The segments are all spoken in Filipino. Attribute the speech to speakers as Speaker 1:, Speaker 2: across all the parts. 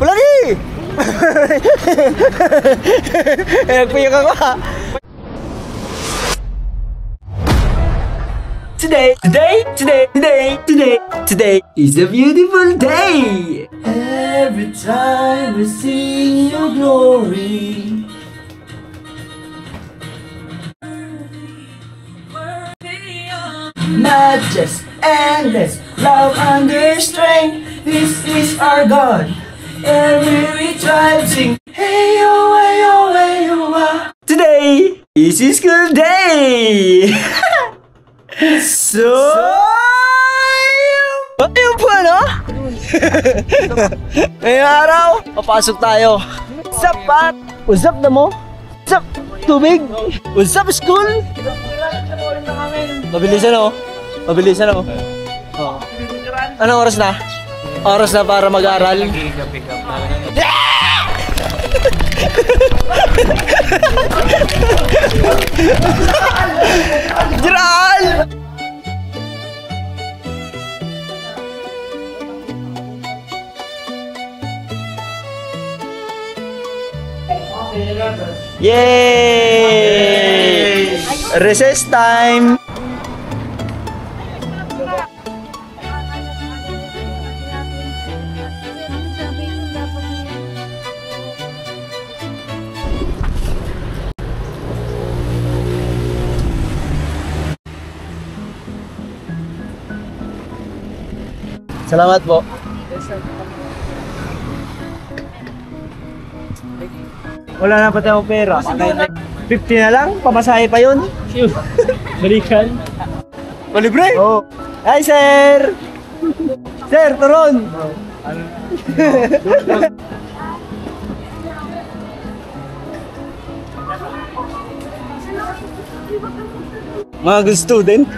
Speaker 1: Palagi! Nagpiyak ako ha. Today is a beautiful day. Every time we see your glory. Majesty, endless, love under strength. This is our God. Every tribe sing. Hey yo, hey yo, hey yo. Today is a school day. So, ayun po ano? Ngayong araw, papasok tayo. Sapat! Usap na mo? Usap! Tubig! Usap school! Mabilisan o? Mabilisan o? Oo. Anong oras na? Oras na para mag-aaral? Jiral! Yay! Recess time! Salamat po. Wala na pati akong pera. 50 na lang, pamasahe pa yun.
Speaker 2: Balikan.
Speaker 1: Malibre? Oo. Hi, sir! Sir, turon! Mga good student.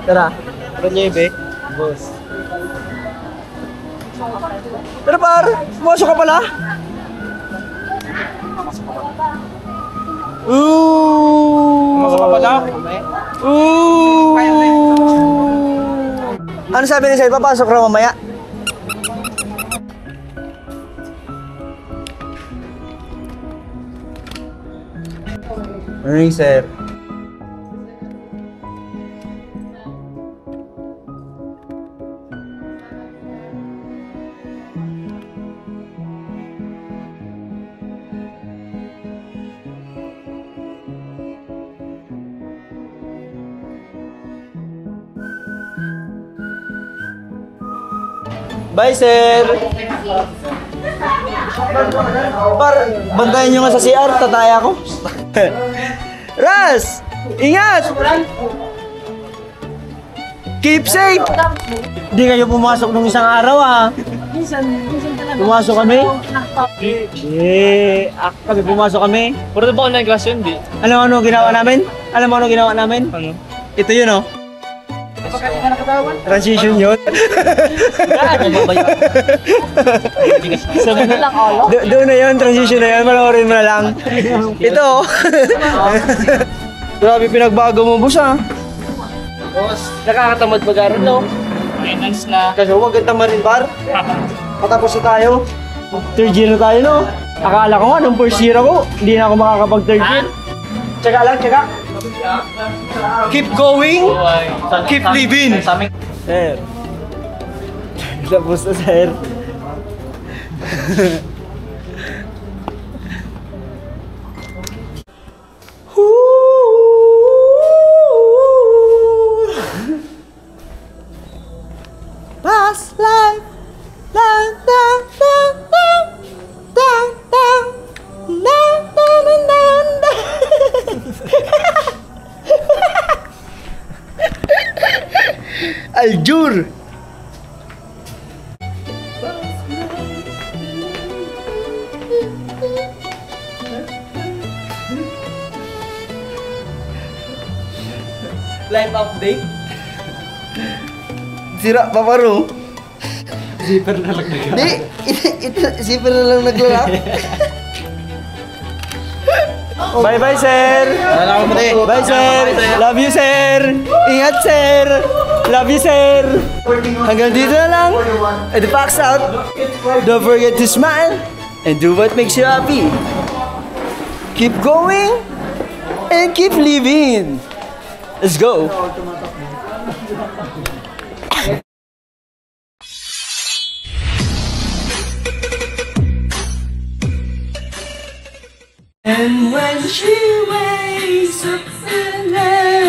Speaker 1: Tara. Tara niyo ibe. Boss. Tara par, pumasok ka pala.
Speaker 2: Pumasok ka pala?
Speaker 1: Ano sabi ni sir? Papasok raw mamaya? Morning sir. Bye, sir! Bantayan nyo nga sa CR, tataya ko. Ras! Ingat! Keep safe! Hindi kayo pumasok nung isang araw, ha? Minsan talaga. Pumasok kami? Kami pumasok kami.
Speaker 2: Puro ba online class yun, di?
Speaker 1: Alam mo ano ginawa namin? Alam mo ano ginawa namin?
Speaker 2: Ano?
Speaker 1: Ito yun, oh. Transition yun. Doon na yun, transition na yun. Malawin mo na lang. Ito. Grabe pinagbago mo, boss, ha?
Speaker 2: Boss, nakakatamad mag-aral, no? Finance na.
Speaker 1: Kasi huwag kang tamarin, par. Patapos na tayo. Third year na tayo, no? Akala ko nga, nung first year ako, hindi na ako makakapag third year. Tsaka lang, tsaka. Keep going, keep living. Sir. Tapos na, sir. Past life. Down, down, down, down. Down, down. Down, down, down, down. Aljur. Live update. Sira pa paro. Zipper na lang naglala. Di, ito zipper na lang naglala. Bye-bye, sir! Bye, sir! Love you, sir! Ingat, sir! Love you, sir! Hanggang dito na lang. And the facts out. Don't forget to smile and do what makes you happy. Keep going and keep living. Let's go. And when she wakes up in the